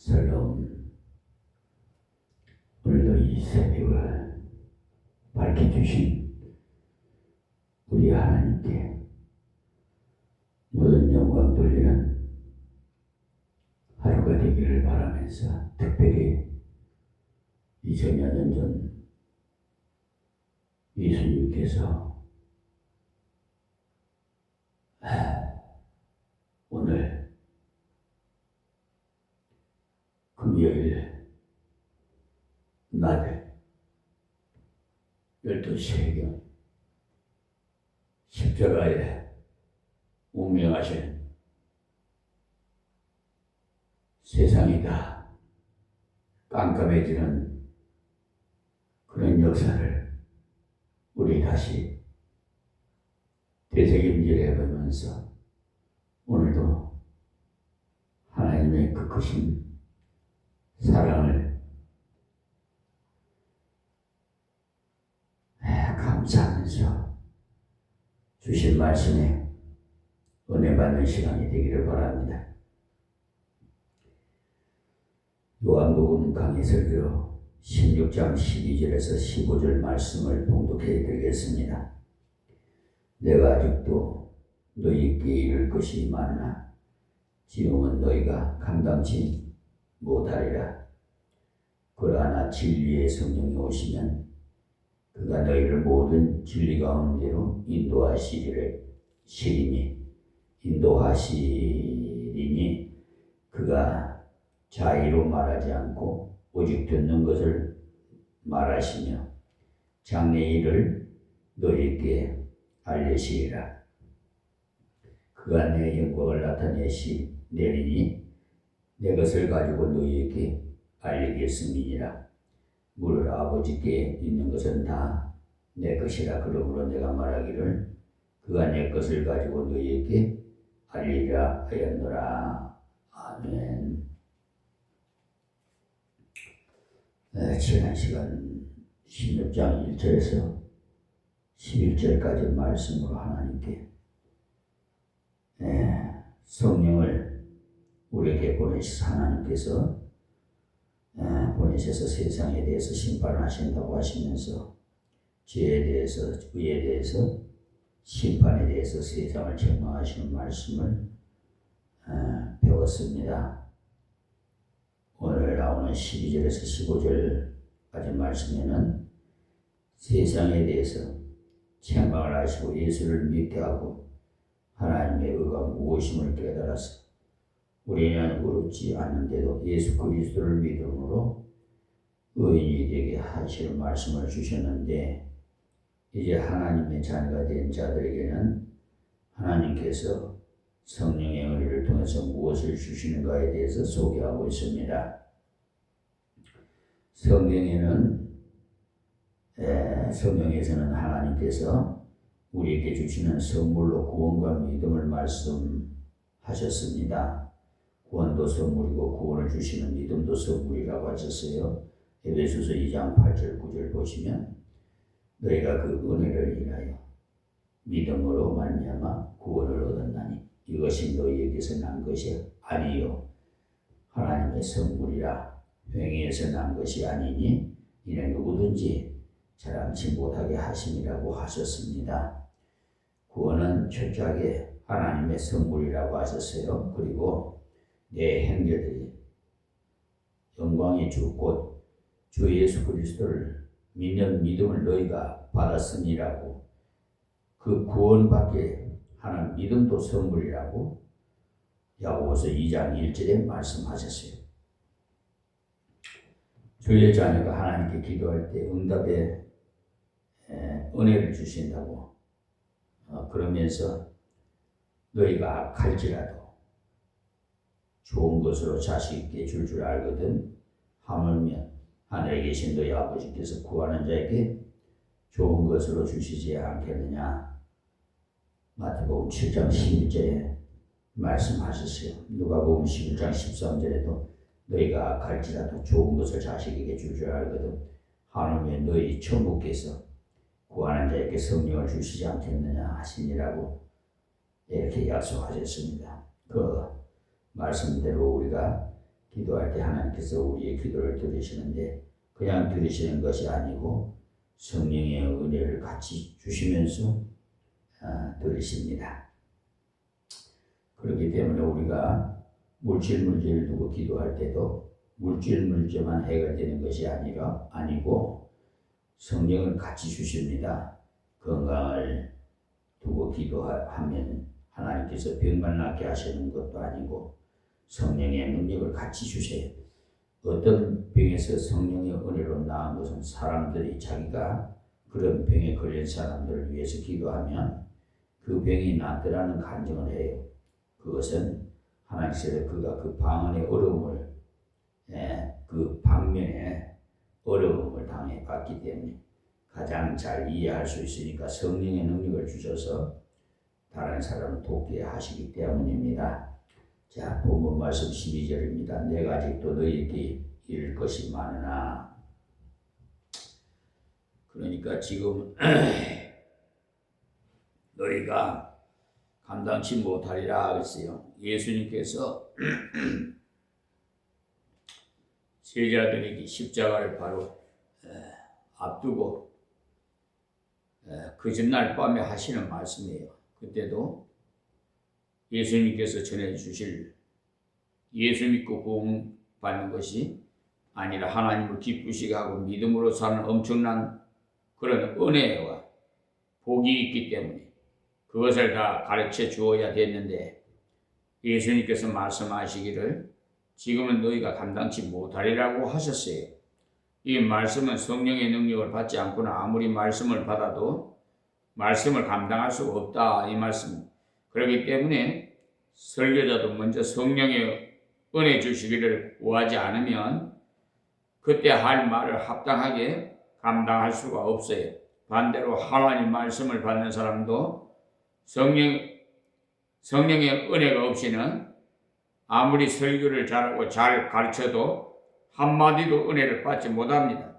살로움, 오늘도 이 새벽을 밝혀주신 우리 하나님께 모든 영광 돌리는 하루가 되기를 바라면서, 특별히 2000여 년 전 예수님께서 오늘 금요일 낮에 12시경 십자가에 운명하신 세상이 다 깜깜해지는 그런 역사를 우리 다시 되새김질 해보면서, 오늘도 하나님의 그 크신 사랑을 감사하면서 주신 말씀에 은혜 받는 시간이 되기를 바랍니다. 요한복음 강의 설교 16장 12절에서 15절 말씀을 봉독해 드리겠습니다. 내가 아직도 너희에게 이를 것이 많으나 지금은 너희가 감당치 못하리라. 그러나 진리의 성령이 오시면 그가 너희를 모든 진리 가운데로 인도하시리니 그가 자의로 말하지 않고 오직 듣는 것을 말하시며 장래 일을 너희에게 알리시리라. 그가 내 영광을 나타내리니 내 것을 가지고 너희에게 알리겠음이니라. 무릇 아버지께 있는 것은 다 내 것이라. 그러므로 내가 말하기를 그가 내 것을 가지고 너희에게 알리리라 하였노라. 아멘. 지난 시간 16장 1절에서 11절까지 말씀으로 하나님께 성령을 우리에게 보내셔서, 하나님께서 보내셔서 세상에 대해서 심판하신다고 하시면서 죄에 대해서, 의에 대해서, 심판에 대해서 세상을 책망하시는 말씀을 배웠습니다. 오늘 나오는 12절에서 15절까지 말씀에는 세상에 대해서 책망을 하시고 예수를 믿게 하고 하나님의 의가 무엇임을 깨달아서 우리는 의롭지 않는데도 예수 그리스도를 믿음으로 의인이 되게 하시는 말씀을 주셨는데, 이제 하나님의 자녀가 된 자들에게는 하나님께서 성령의 은혜를 통해서 무엇을 주시는가에 대해서 소개하고 있습니다. 성경에서는 하나님께서 우리에게 주시는 선물로 구원과 믿음을 말씀하셨습니다. 구원도 선물이고 구원을 주시는 믿음도 선물이라고 하셨어요. 에베소서 2장 8절 9절 보시면 너희가 그 은혜를 인하여 믿음으로 말미암아 구원을 얻었나니 이것이 너희에게서 난 것이 아니요 하나님의 선물이라. 행위에서 난 것이 아니니 이는 누구든지 자랑치 못하게 하심이라고 하셨습니다. 구원은 철저하게 하나님의 선물이라고 하셨어요. 그리고 내 형제들이 영광의 주 곧 주 예수 그리스도를 믿는 믿음을 너희가 받았으니라고, 그 구원받게 하는 믿음도 선물이라고 야고보서 2장 1절에 말씀하셨어요. 주의 자녀가 하나님께 기도할 때 응답의 은혜를 주신다고, 그러면서 너희가 악할지라도 좋은 것으로 자식에게 줄 줄 알거든 하물며 하늘에 계신 너희 아버지께서 구하는 자에게 좋은 것으로 주시지 않겠느냐. 마태복음 7장 11절에 말씀하셨어요. 누가복음 11장 13절에도 너희가 악할지라도 좋은 것을 자식에게 줄 줄 알거든 하물며 너희 천부께서 구하는 자에게 성령을 주시지 않겠느냐 하시니라고 이렇게 약속하셨습니다. 그 말씀대로 우리가 기도할 때 하나님께서 우리의 기도를 들으시는데 그냥 들으시는 것이 아니고 성령의 은혜를 같이 주시면서 들으십니다. 그렇기 때문에 우리가 물질을 두고 기도할 때도 물질만 해결되는 것이 아니고 성령을 같이 주십니다. 건강을 두고 기도하면 하나님께서 병만 낫게 하시는 것도 아니고 성령의 능력을 같이 주세요. 어떤 병에서 성령의 은혜로 나은 것은 사람들이 자기가 그런 병에 걸린 사람들을 위해서 기도하면 그 병이 낫더라는 간증을 해요. 그것은 하나님께서 그가 그 방언의 어려움을 그 방면에 어려움을 당해봤기 때문에 가장 잘 이해할 수 있으니까 성령의 능력을 주셔서 다른 사람을 돕게 하시기 때문입니다. 자, 본문 말씀 12절입니다. 내가 아직도 너희에게 이를 것이 많으나. 그러니까 지금 너희가 감당치 못하리라 그랬어요. 예수님께서 제자들에게 십자가를 바로 앞두고 그 전날 밤에 하시는 말씀이에요. 그때도 예수님께서 전해주실 예수 믿고 구원받는 것이 아니라 하나님을 기쁘시게 하고 믿음으로 사는 엄청난 그런 은혜와 복이 있기 때문에 그것을 다 가르쳐 주어야 됐는데 예수님께서 말씀하시기를 지금은 너희가 감당치 못하리라고 하셨어요. 이 말씀은 성령의 능력을 받지 않고는 아무리 말씀을 받아도 말씀을 감당할 수가 없다 이 말씀. 그렇기 때문에 설교자도 먼저 성령의 은혜 주시기를 구하지 않으면 그때 할 말을 합당하게 감당할 수가 없어요. 반대로 하나님 말씀을 받는 사람도 성령의 은혜가 없이는 아무리 설교를 잘하고 잘 가르쳐도 한마디도 은혜를 받지 못합니다.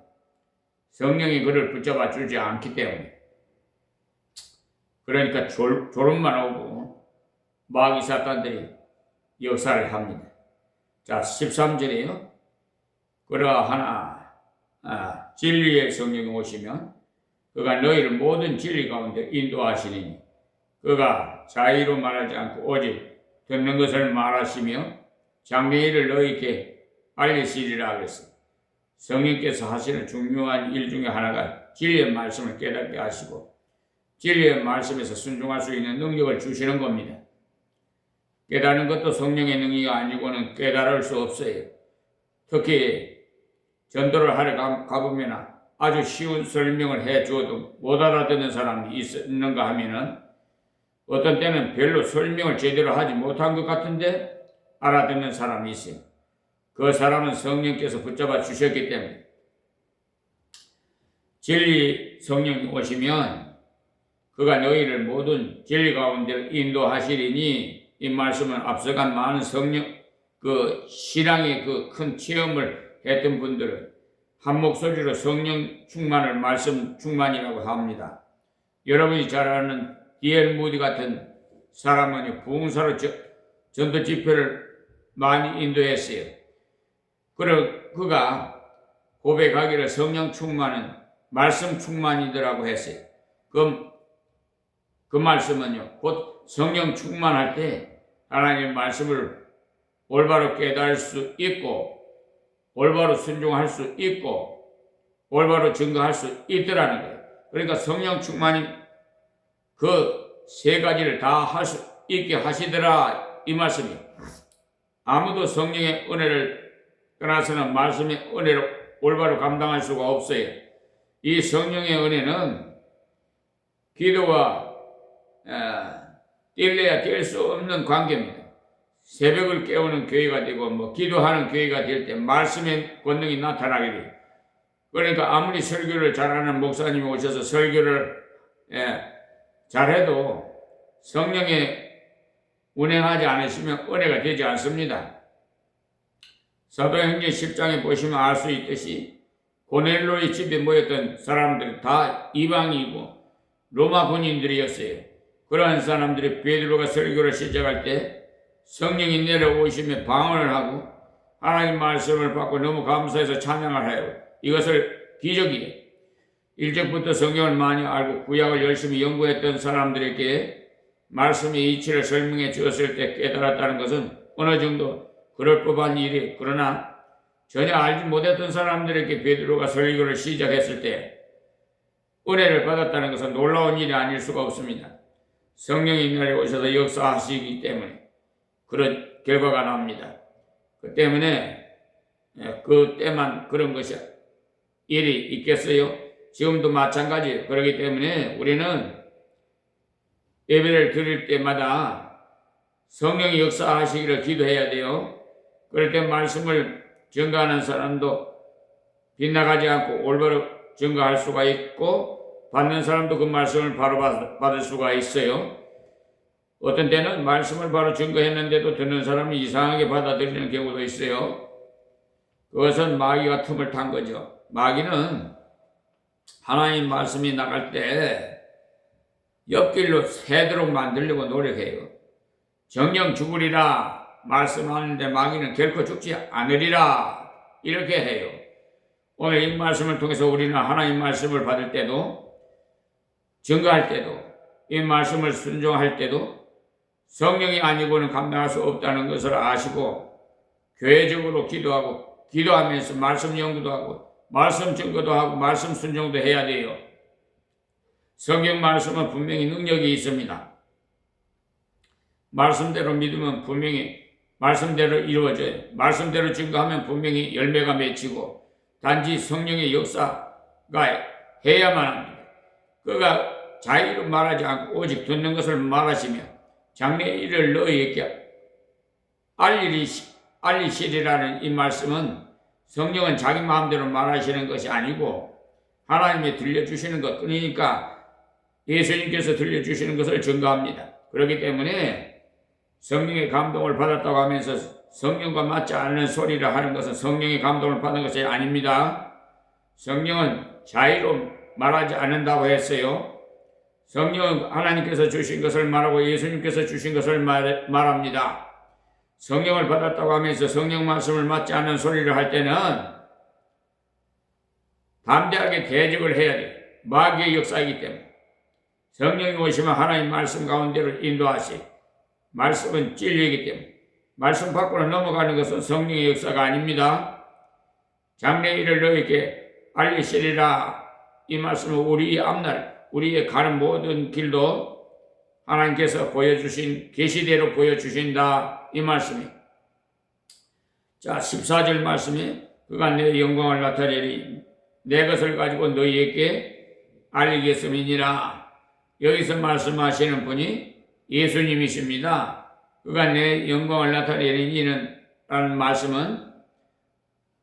성령이 그를 붙잡아 주지 않기 때문에. 그러니까 졸음만 오고 마귀 사탄들이 역사를 합니다. 자, 13절에요. 그러하나 진리의 성령이 오시면 그가 너희를 모든 진리 가운데 인도하시니 그가 자의로 말하지 않고 오직 듣는 것을 말하시며 장래일을 너희에게 알리시리라 그랬어요. 성령께서 하시는 중요한 일 중에 하나가 진리의 말씀을 깨닫게 하시고 진리의 말씀에서 순종할 수 있는 능력을 주시는 겁니다. 깨닫는 것도 성령의 능력이 아니고는 깨달을 수 없어요. 특히 전도를 하러 가보면 아주 쉬운 설명을 해주어도 못 알아듣는 사람이 있는가 하면은 어떤 때는 별로 설명을 제대로 하지 못한 것 같은데 알아듣는 사람이 있어요. 그 사람은 성령께서 붙잡아 주셨기 때문에 진리 성령이 오시면 그가 너희를 모든 진리 가운데 인도하시리니 이 말씀은 앞서간 많은 성령 그 신앙의 그 큰 체험을 했던 분들은 한 목소리로 성령 충만을 말씀 충만이라고 합니다. 여러분이 잘 아는 D.L. 무디 같은 사람은 부흥사로 전도 집회를 많이 인도했어요. 그가 고백하기를 성령 충만은 말씀 충만이더라고 했어요. 그 말씀은요, 곧 성령 충만할 때 하나님의 말씀을 올바로 깨달을 수 있고 올바로 순종할 수 있고 올바로 증거할 수 있더라는 거예요. 그러니까 성령 충만이 그 세 가지를 다 할 수 있게 하시더라 이 말씀이에요. 아무도 성령의 은혜를 떠나서는 말씀의 은혜로 올바로 감당할 수가 없어요. 이 성령의 은혜는 기도와 뛸래야 뛸 수 없는 관계입니다. 새벽을 깨우는 교회가 되고 기도하는 교회가 될 때 말씀의 권능이 나타나게 돼요. 그러니까 아무리 설교를 잘하는 목사님이 오셔서 설교를 잘해도 성령에 운행하지 않으시면 은혜가 되지 않습니다. 사도행전 10장에 보시면 알 수 있듯이 고넬로의 집에 모였던 사람들이 다 이방이고 로마 군인들이었어요. 그러한 사람들이 베드로가 설교를 시작할 때 성령이 내려오시며 방언을 하고 하나님 말씀을 받고 너무 감사해서 찬양을 해요. 이것을 기적이에요. 일찍부터 성경을 많이 알고 구약을 열심히 연구했던 사람들에게 말씀의 이치를 설명해 주었을 때 깨달았다는 것은 어느 정도 그럴 법한 일이에요. 그러나 전혀 알지 못했던 사람들에게 베드로가 설교를 시작했을 때 은혜를 받았다는 것은 놀라운 일이 아닐 수가 없습니다. 성령이 이 날에 오셔서 역사하시기 때문에 그런 결과가 납니다. 그 때문에 그 때만 그런 것이 일이 있겠어요? 지금도 마찬가지예요. 그렇기 때문에 우리는 예배를 드릴 때마다 성령이 역사하시기를 기도해야 돼요. 그럴 때 말씀을 증거하는 사람도 빗나가지 않고 올바로 증거할 수가 있고 받는 사람도 그 말씀을 바로 받을 수가 있어요. 어떤 때는 말씀을 바로 증거했는데도 듣는 사람이 이상하게 받아들이는 경우도 있어요. 그것은 마귀가 틈을 탄 거죠. 마귀는 하나님 말씀이 나갈 때 옆길로 새도록 만들려고 노력해요. 정령 죽으리라 말씀하는데 마귀는 결코 죽지 않으리라 이렇게 해요. 오늘 이 말씀을 통해서 우리는 하나님 말씀을 받을 때도 증거할 때도 이 말씀을 순종할 때도 성령이 아니고는 감당할 수 없다는 것을 아시고 교회적으로 기도하면서 말씀 연구도 하고 말씀 증거도 하고 말씀 순종도 해야 돼요. 성경 말씀은 분명히 능력이 있습니다. 말씀대로 믿으면 분명히 말씀대로 이루어져요. 말씀대로 증거하면 분명히 열매가 맺히고 단지 성령의 역사가 해야만 합니다. 그가 자기로 말하지 않고 오직 듣는 것을 말하시며 장래의 일을 너희에게 알리시리라는 이 말씀은 성령은 자기 마음대로 말하시는 것이 아니고 하나님이 들려주시는 것 뿐이니까 예수님께서 들려주시는 것을 증거합니다. 그렇기 때문에 성령의 감동을 받았다고 하면서 성령과 맞지 않는 소리를 하는 것은 성령의 감동을 받는 것이 아닙니다. 성령은 자유로 말하지 않는다고 했어요. 성령은 하나님께서 주신 것을 말하고 예수님께서 주신 것을 말합니다. 성령을 받았다고 하면서 성령 말씀을 맞지 않는 소리를 할 때는 담대하게 대적을 해야 돼요. 마귀의 역사이기 때문에. 성령이 오시면 하나님 말씀 가운데로 인도하시. 말씀은 진리이기 때문에. 말씀 밖으로 넘어가는 것은 성령의 역사가 아닙니다. 장래의 일을 너에게 알리시리라. 이 말씀은 우리의 앞날, 우리의 가는 모든 길도 하나님께서 보여주신 계시대로 보여주신다. 이 말씀이. 자, 14절 말씀이 그가 내 영광을 나타내리 내 것을 가지고 너희에게 알리겠음이니라. 여기서 말씀하시는 분이 예수님이십니다. 그가 내 영광을 나타내리는 라는 말씀은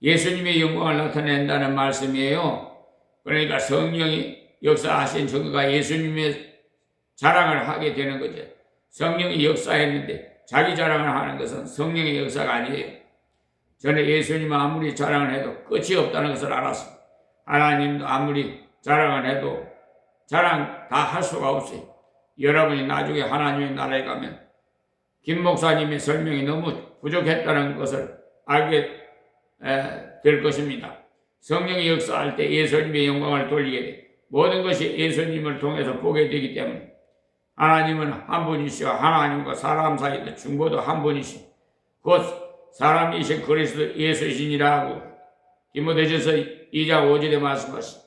예수님의 영광을 나타낸다는 말씀이에요. 그러니까 성령이 역사하신 증거가 예수님의 자랑을 하게 되는 거죠. 성령이 역사했는데 자기 자랑을 하는 것은 성령의 역사가 아니에요. 저는 예수님은 아무리 자랑을 해도 끝이 없다는 것을 알았습니다. 하나님도 아무리 자랑을 해도 자랑 다 할 수가 없어요. 여러분이 나중에 하나님의 나라에 가면 김 목사님의 설명이 너무 부족했다는 것을 알게 될 것입니다. 성령이 역사할 때 예수님의 영광을 돌리게 돼. 모든 것이 예수님을 통해서 보게 되기 때문에 하나님은 한 분이시오. 하나님과 사람 사이도 중보도 한 분이시오. 곧 사람이신 그리스도 예수이시니라 하고 디모데전서 2장 5절에 말씀하시오.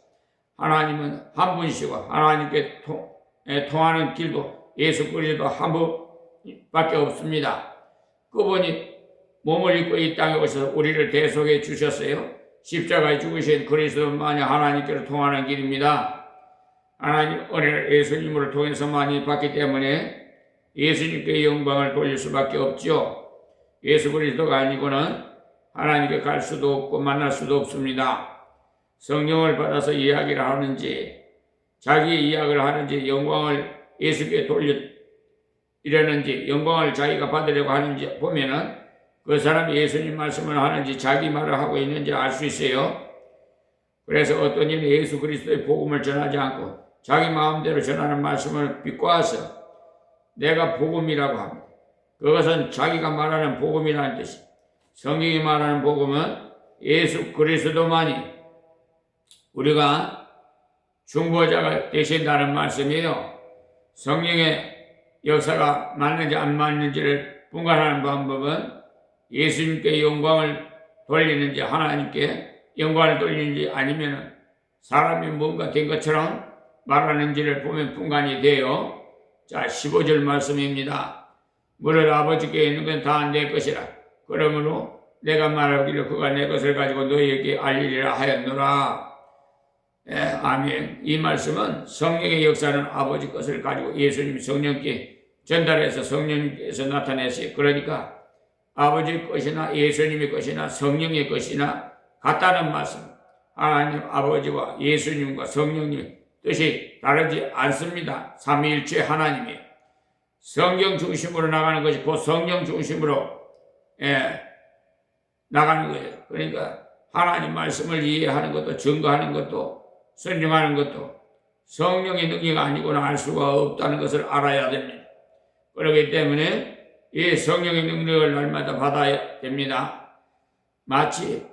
하나님은 한 분이시고 하나님께 통하는 길도 예수 그리스도 한 분밖에 없습니다. 그분이 몸을 입고 이 땅에 오셔서 우리를 대속해 주셨어요. 십자가에 죽으신 그리스도만이 하나님께로 통하는 길입니다. 하나님 은혜를 예수님으로 통해서만이 받기 때문에 예수님께 영광을 돌릴 수밖에 없죠. 예수 그리스도가 아니고는 하나님께 갈 수도 없고 만날 수도 없습니다. 성령을 받아서 이야기를 하는지 자기의 이야기를 하는지 영광을 예수께 돌리려는지 영광을 자기가 받으려고 하는지 보면은 그 사람이 예수님 말씀을 하는지 자기 말을 하고 있는지 알 수 있어요. 그래서 어떤 이는 예수 그리스도의 복음을 전하지 않고 자기 마음대로 전하는 말씀을 비꼬아서 내가 복음이라고 합니다. 그것은 자기가 말하는 복음이라는 뜻이 성경이 말하는 복음은 예수 그리스도만이 우리가 중보자가 되신다는 말씀이에요. 성령의 역사가 맞는지 안 맞는지를 분간하는 방법은 예수님께 영광을 돌리는지 하나님께 영광을 돌리는지 아니면 사람이 뭔가 된 것처럼 말하는지를 보면 분간이 돼요. 자, 15절 말씀입니다. 무릇 아버지께 있는 건 다 내 것이라. 그러므로 내가 말하기를 그가 내 것을 가지고 너희에게 알리리라 하였노라. 예, 아멘. 이 말씀은 성령의 역사는 아버지 것을 가지고 예수님이 성령께 전달해서 성령님께서 나타내시. 그러니까 아버지 것이나 예수님의 것이나 성령의 것이나 같다는 말씀. 하나님 아버지와 예수님과 성령님 뜻이 다르지 않습니다. 삼위일체 하나님이 성경 중심으로 나가는 것이 곧 성령 중심으로 나가는 거예요. 그러니까 하나님 말씀을 이해하는 것도 증거하는 것도 순종하는 것도 성령의 능력이 아니고는 알 수가 없다는 것을 알아야 됩니다. 그렇기 때문에 이 성령의 능력을 날마다 받아야 됩니다. 마치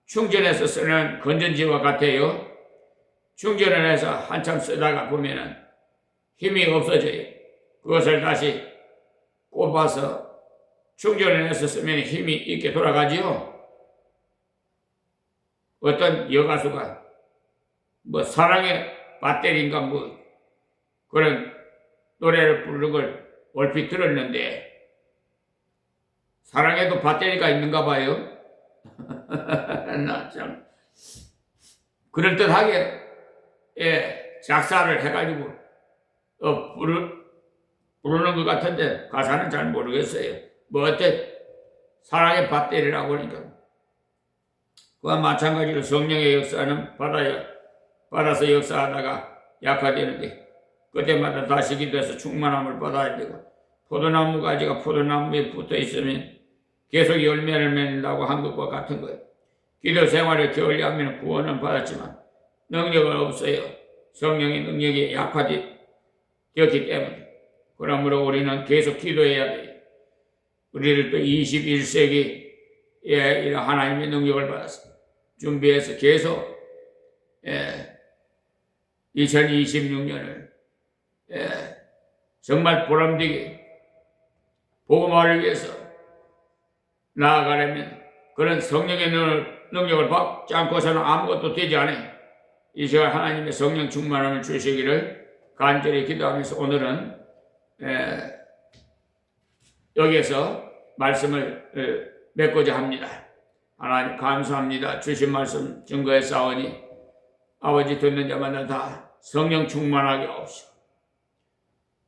충전해서 쓰는 건전지와 같아요. 충전을 해서 한참 쓰다가 보면은 힘이 없어져요. 그것을 다시 꼽아서 충전을 해서 쓰면 힘이 있게 돌아가지요. 어떤 여가수가 사랑의 배터리인가 그런 노래를 부르는 걸 얼핏 들었는데 사랑에도 배터리가 있는가 봐요. 나 참 그럴듯하게 작사를 해가지고 부르는 것 같은데 가사는 잘 모르겠어요. 어때 사랑의 배터리라고 하니까 그와 마찬가지로 성령의 역사는 받아서 역사하다가 약화되는데 그때마다 다시 기도해서 충만함을 받아야 되고 포도나무 가지가 포도나무에 붙어 있으면 계속 열매를 맺는다고 한 것과 같은 거예요. 기도 생활을 게을리 하면 구원은 받았지만 능력은 없어요. 성령의 능력이 약화되었기 때문에. 그러므로 우리는 계속 기도해야 돼요. 우리를 또 21세기에 이런 하나님의 능력을 받아서 준비해서 계속 2026년을 정말 보람되게 복음화를 위해서 나아가려면 그런 성령의 능력을 받지 않고서는 아무것도 되지 않아요. 이 시간 하나님의 성령 충만함을 주시기를 간절히 기도하면서 오늘은 여기에서 말씀을 맺고자 합니다. 하나님 감사합니다. 주신 말씀 증거에 싸우니 아버지 듣는 자마다 다 성령 충만하게 하옵시고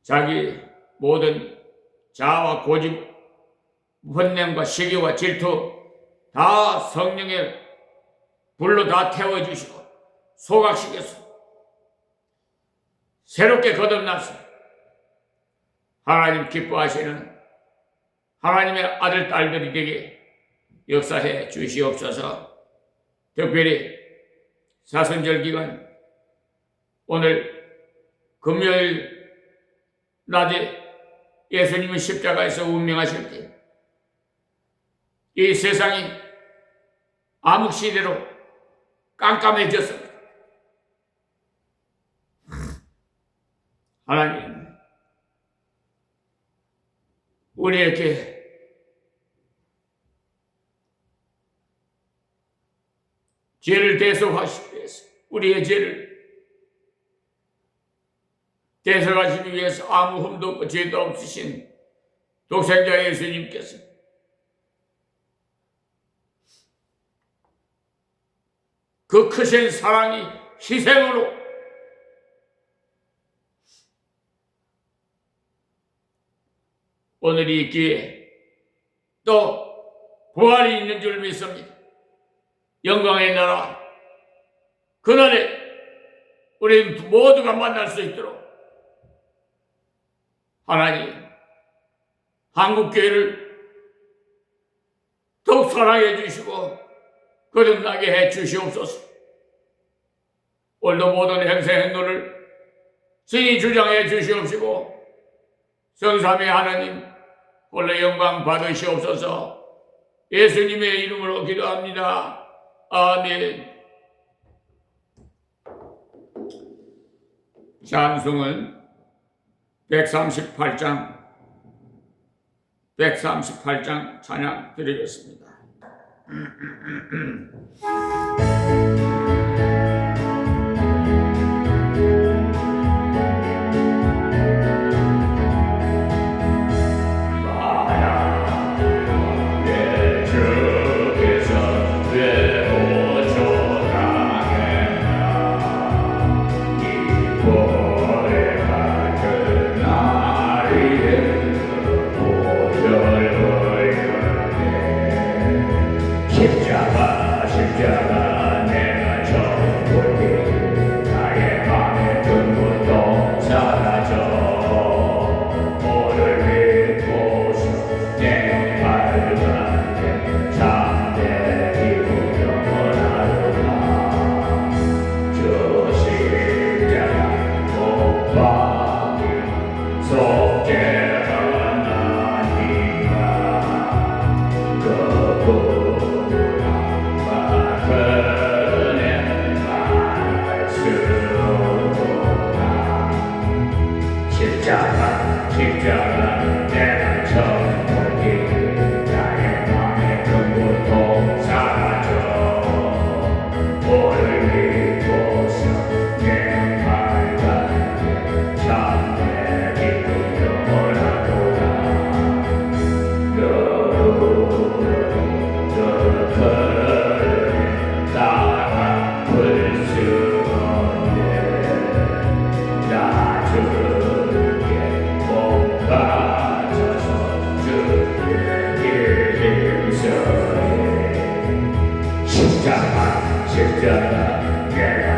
자기 모든 자아와 고집, 번냄과 시기와 질투 다 성령의 불로 다 태워주시고 소각시켜서 새롭게 거듭나서 하나님 기뻐하시는 하나님의 아들, 딸들이 되게 역사해 주시옵소서. 특별히 사순절 기간 오늘 금요일 낮에 예수님은 십자가에서 운명하실 때 이 세상이 암흑시대로 깜깜해졌습니다. 하나님 우리에게 죄를 대속하시기 위해서 우리의 죄를 대속하시기 위해서 아무 흠도 없고 죄도 없으신 독생자 예수님께서 그 크신 사랑이 희생으로 오늘 이 기회에 또 부활이 있는 줄 믿습니다. 영광의 나라 그날에 우리 모두가 만날 수 있도록 하나님 한국교회를 더욱 사랑해 주시고 거듭나게 해 주시옵소서. 오늘도 모든 행세 행동을 신이 주장해 주시옵시고 성삼위 하나님 홀로 영광 받으시옵소서. 예수님의 이름으로 기도합니다. 아멘. 찬송은 138장 찬양 드리겠습니다. 십자가 내가 처음 볼때 나의 맘에 든 것도 사라져 오늘 믿고서 내 발간에 잠들이고 영원하구나 저 십자가 못 박이 속죄한 나니가 그 십자가 내가 처음 볼때 나의 맘에 든 고통 사라져 오늘 믿고서 내 발간에 참내 기쁨 영원하도다 그 걸음에 따라 풀수 없네 나 주께 못 빠져서 주께 힘써해 십자가 내가